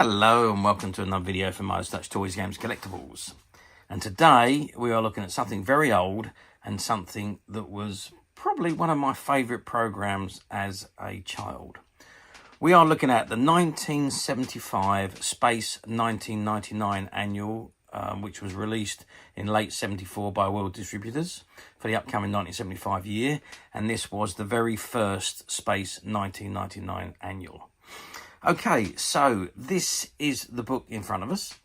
Hello and welcome to another video from Midas Touch Toys, Games, Collectibles. And today we are looking at something very old and something that was probably one of my favourite programmes as a child. We are looking at the 1975 Space 1999 annual, which was released in late 74 by World Distributors for the upcoming 1975 year. And this was the very first Space 1999 annual. Okay, so this is the book in front of us,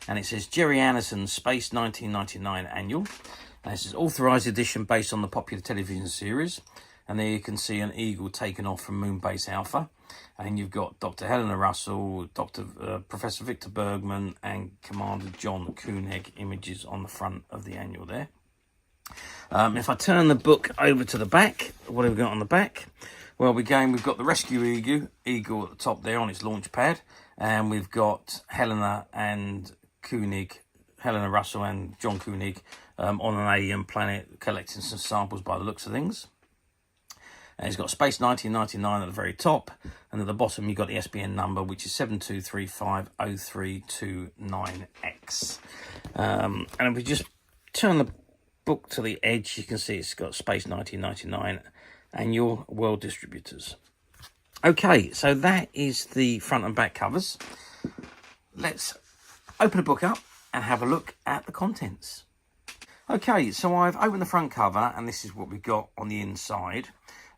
and it says Gerry Andersons Space 1999 Annual. And this is authorised edition based on the popular television series. And there you can see an eagle taken off from Moonbase Alpha. And you've got Dr. Helena Russell, Professor Victor Bergman, and Commander John Koenig images on the front of the annual there. If I turn the book over to the back, what have we got on the back? Well, we've got the rescue eagle at the top there on its launch pad, and we've got Helena Russell and John Koenig on an alien planet collecting some samples by the looks of things. And it's got Space 1999 at the very top, and at the bottom you've got the SBN number, which is 72350329X. And if we just turn the book to the edge, you can see it's got Space 1999 Annual, World Distributors. Okay, so that is the front and back covers. Let's open the book up and have a look at the contents. Okay, so I've opened the front cover, and this is what we've got on the inside.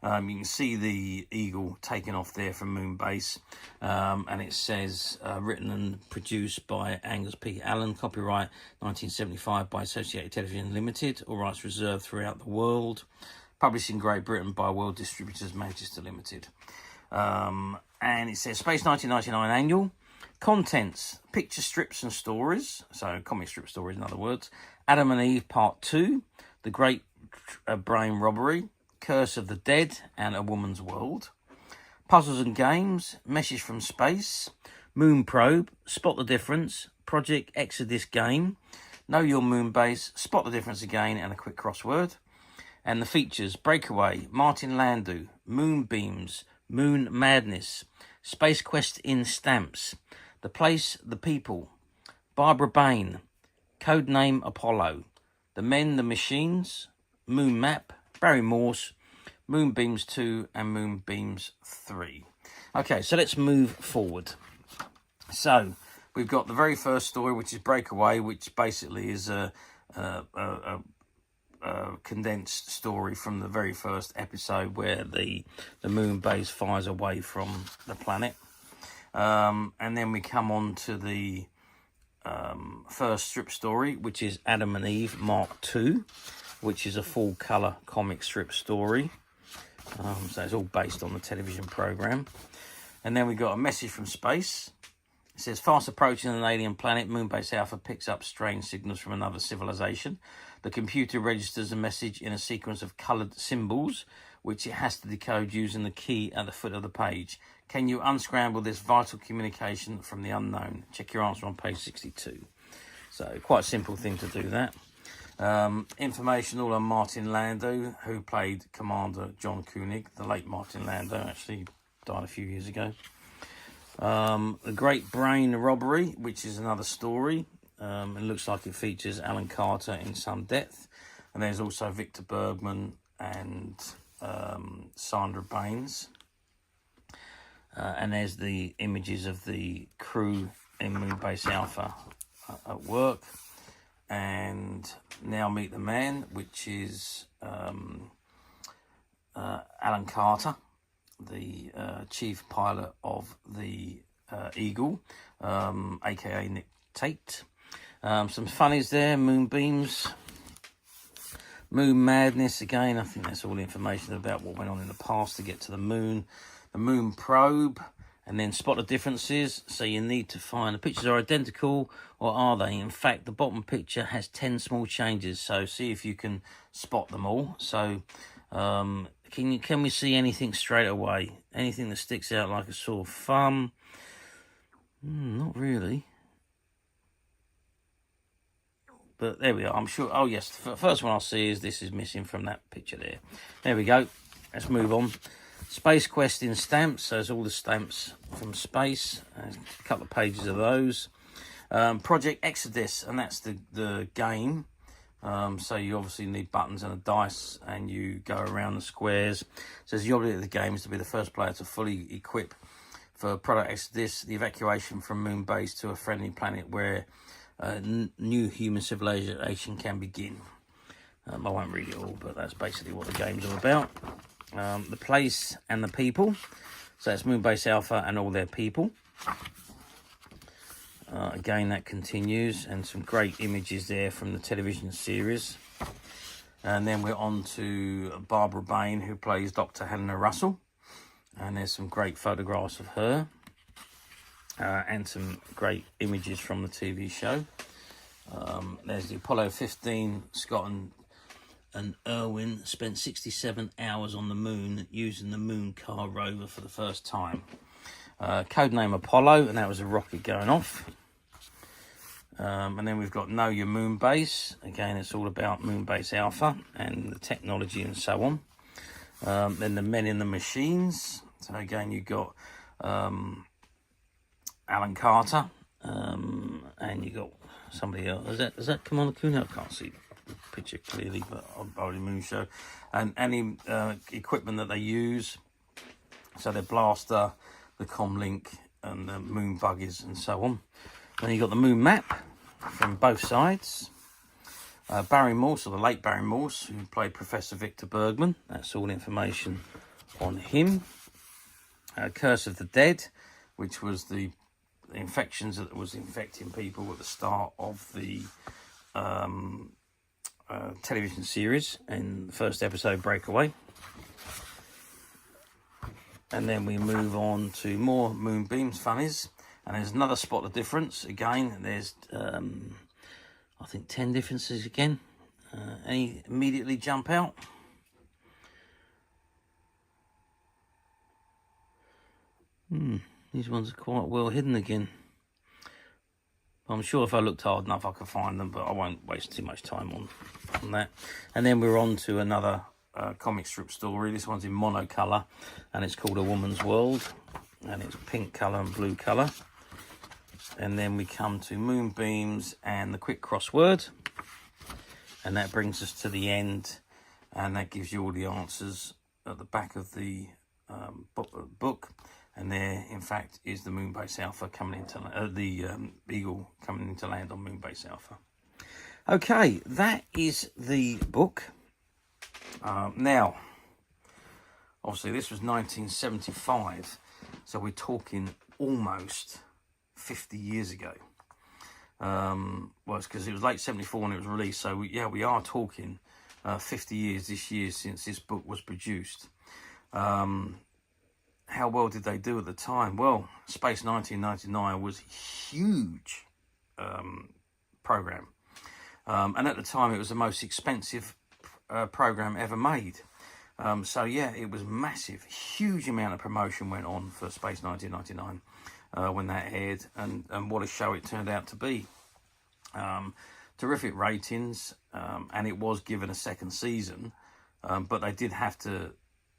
You can see the eagle taken off there from Moonbase, and it says written and produced by Angus P. Allen, copyright 1975 by Associated Television Limited, all rights reserved throughout the world. Published in Great Britain by World Distributors, Manchester Limited. And it says Space 1999 Annual. Contents, picture strips and stories. So comic strip stories, in other words. Adam and Eve Part 2. The Great Brain Robbery. Curse of the Dead and A Woman's World. Puzzles and Games. Message from Space. Moon Probe. Spot the Difference. Project Exodus Game. Know Your Moonbase. Spot the Difference Again, and a quick crossword. And the features: Breakaway, Martin Landau, Moonbeams, Moon Madness, Space Quest in Stamps, The Place, The People, Barbara Bain, Codename Apollo, The Men, The Machines, Moon Map, Barry Morse, Moonbeams 2 and Moonbeams 3. Okay, so let's move forward. So we've got the very first story, which is Breakaway, which basically is a condensed story from the very first episode where the moon base fires away from the planet. And then we come on to the first strip story, which is Adam and Eve Mark II, which is a full colour comic strip story. So it's all based on the television programme. And then we got A Message from Space. It says, fast approaching an alien planet, Moonbase Alpha picks up strange signals from another civilization. The computer registers a message in a sequence of coloured symbols, which it has to decode using the key at the foot of the page. Can you unscramble this vital communication from the unknown? Check your answer on page 62. So quite a simple thing to do that. Information all on Martin Landau, who played Commander John Koenig. The late Martin Landau actually died a few years ago. The Great Brain Robbery, which is another story. It looks like it features Alan Carter in some depth. And there's also Victor Bergman and Sandra Baines. And there's the images of the crew in Moonbase Alpha at work. And Now Meet the Man, which is Alan Carter, the chief pilot of the Eagle, aka Nick Tate. Some funnies there, Moonbeams, Moon Madness, again, I think that's all information about what went on in the past to get to the moon. The Moon Probe, and then Spot the Differences. So you need to find, the pictures are identical, or are they? In fact, the bottom picture has 10 small changes, so see if you can spot them all. So can we see anything straight away? Anything that sticks out like a sore thumb? Not really. But there we are, I'm sure. Oh, yes, the first one I'll see is this is missing from that picture there. There we go. Let's move on. Space Quest in stamps, so there's all the stamps from space, a couple of pages of those. Project Exodus, and that's the game. So you obviously need buttons and a dice, and you go around the squares. So the objective of the game is to be the first player to fully equip for Project Exodus, the evacuation from moon base to a friendly planet where new human civilization can begin. I won't read it all, but that's basically what the game's all about. The place and the people. So it's Moonbase Alpha and all their people. Again, that continues, and some great images there from the television series. And then we're on to Barbara Bain, who plays Dr. Helena Russell. And there's some great photographs of her. And some great images from the TV show. There's the Apollo 15. Scott and Irwin spent 67 hours on the moon using the Moon Car rover for the first time. Codename Apollo, and that was a rocket going off. And then we've got Know Your Moon Base. Again, it's all about Moonbase Alpha and the technology and so on. Then the Men in the Machines. So again, you've got Alan Carter, and you got somebody else. Is that Commander Kuhn? I can't see the picture clearly, but I'll Moon Show. And any equipment that they use. So their blaster, the comlink, and the moon buggies and so on. Then you've got the moon map from both sides. Barry Morse, or the late Barry Morse, who played Professor Victor Bergman. That's all information on him. Curse of the Dead, which was the infections that was infecting people at the start of the television series in the first episode, Breakaway. And then we move on to more Moonbeams funnies. And there's another spot of difference. Again, there's, I think, 10 differences again. Any immediately jump out? These ones are quite well hidden again. I'm sure if I looked hard enough I could find them, but I won't waste too much time on that. And then we're on to another comic strip story. This one's in monocolour, and it's called A Woman's World, and it's pink colour and blue colour. And then we come to Moonbeams and the quick crossword, and that brings us to the end, and that gives you all the answers at the back of the book. And there, in fact, is the Moonbase Alpha coming into the Eagle coming into land on Moonbase Alpha. Okay, that is the book. Now, obviously, this was 1975, so we're talking almost 50 years ago. Well, it's because it was late 74 when it was released, so we are talking 50 years this year since this book was produced. How well did they do at the time? Well, Space 1999 was a huge program, and at the time it was the most expensive program ever made. So yeah, it was massive. Huge amount of promotion went on for Space 1999 when that aired, and what a show it turned out to be. Terrific ratings, and it was given a second season, but they did have to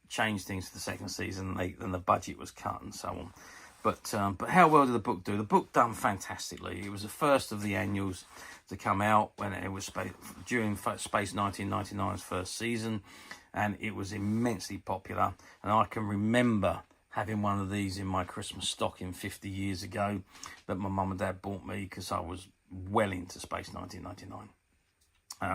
change things for the second season, and the budget was cut and so on. But how well did the book do? The book done fantastically. It was the first of the annuals to come out when it was during Space 1999's first season, and it was immensely popular. And I can remember having one of these in my Christmas stocking 50 years ago that my mum and dad bought me because I was well into Space 1999.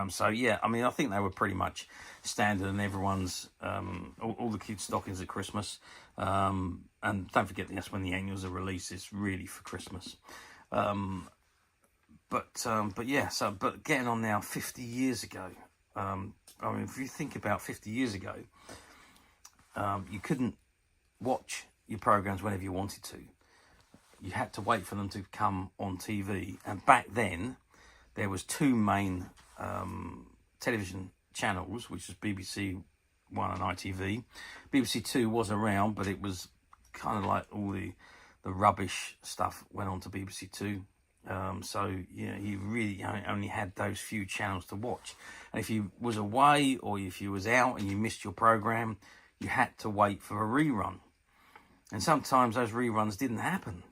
So yeah, I mean, I think they were pretty much standard in everyone's, all the kids' stockings at Christmas. And don't forget, that's when the annuals are released. It's really for Christmas. But yeah, but getting on now, 50 years ago. I mean, if you think about 50 years ago, you couldn't watch your programs whenever you wanted to. You had to wait for them to come on TV. And back then, there was two main television channels, which was BBC One and ITV. BBC Two was around, but it was kind of like all the rubbish stuff went on to BBC Two. So yeah, you really only had those few channels to watch. And if you was away or if you was out and you missed your program, you had to wait for a rerun. And sometimes those reruns didn't happen.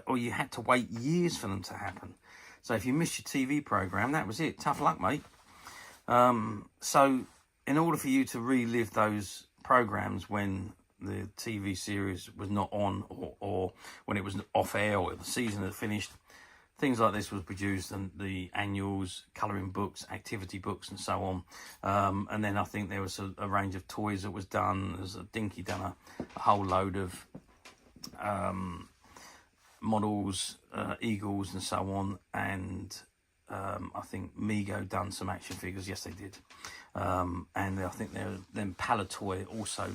Or you had to wait years for them to happen. So if you missed your TV program, that was it. Tough luck, mate. So in order for you to relive those programs when the TV series was not on, or when it was off air, or the season had finished, things like this was produced, and the annuals, colouring books, activity books, and so on. And then I think there was a range of toys that was done. There's a Dinky done a whole load of models, eagles, and so on. And I think Mego done some action figures. Yes, they did. And I think then Palatoy also.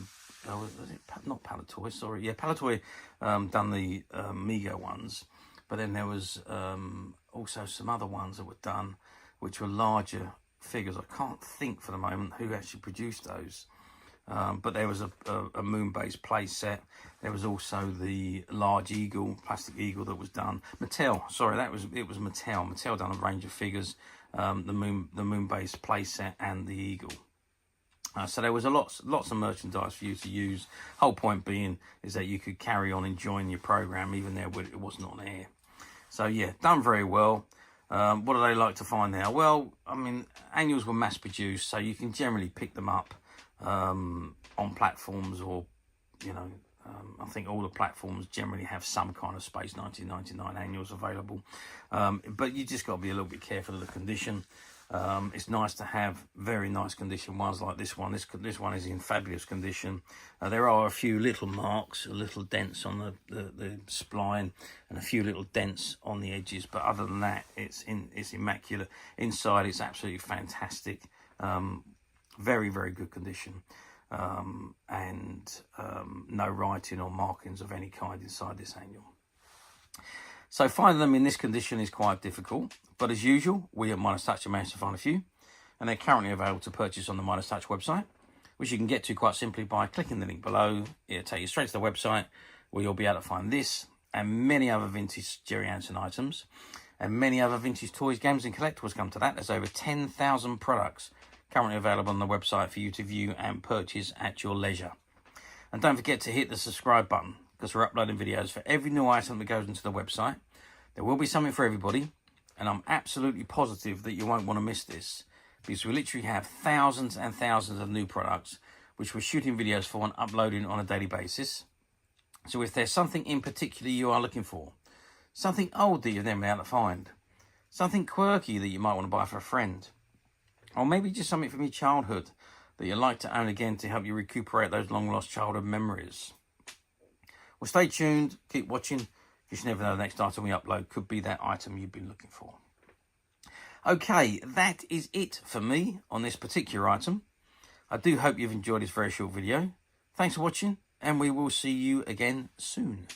Was it not Palatoy? Sorry, yeah, Palatoy done the Mego ones. But then there was also some other ones that were done, which were larger figures. I can't think for the moment who actually produced those. But there was a moon-based play set. There was also the large eagle, plastic eagle that was done. Mattel, sorry, it was Mattel. Mattel done a range of figures, the moon-based play set and the eagle. So there was lots of merchandise for you to use. Whole point being is that you could carry on enjoying your program even there when it wasn't on air. So yeah, done very well. What do they like to find now? Well, I mean, annuals were mass produced, so you can generally pick them up on platforms, or I think all the platforms generally have some kind of Space 1999 annuals available. But you just got to be a little bit careful of the condition. It's nice to have very nice condition ones like this one. This one is in fabulous condition. There are a few little marks, little dents on the spline, and a few little dents on the edges. But other than that, it's immaculate. Inside, it's absolutely fantastic. Very, very good condition. And no writing or markings of any kind inside this annual. So finding them in this condition is quite difficult, but as usual, we at Midas Touch have managed to find a few, and they're currently available to purchase on the Midas Touch website, which you can get to quite simply by clicking the link below. It'll take you straight to the website, where you'll be able to find this and many other vintage Gerry Anderson items, and many other vintage toys, games and collectibles come to that. There's over 10,000 products currently available on the website for you to view and purchase at your leisure. And don't forget to hit the subscribe button, because we're uploading videos for every new item that goes into the website. There will be something for everybody, and I'm absolutely positive that you won't want to miss this, because we literally have thousands and thousands of new products which we're shooting videos for and uploading on a daily basis. So if there's something in particular you are looking for, something old that you've never been able to find, something quirky that you might want to buy for a friend, or maybe just something from your childhood that you'd like to own again to help you recuperate those long-lost childhood memories, well, stay tuned, keep watching. You should never know the next item we upload could be that item you've been looking for. Okay, that is it for me on this particular item. I do hope you've enjoyed this very short video. Thanks for watching, and we will see you again soon.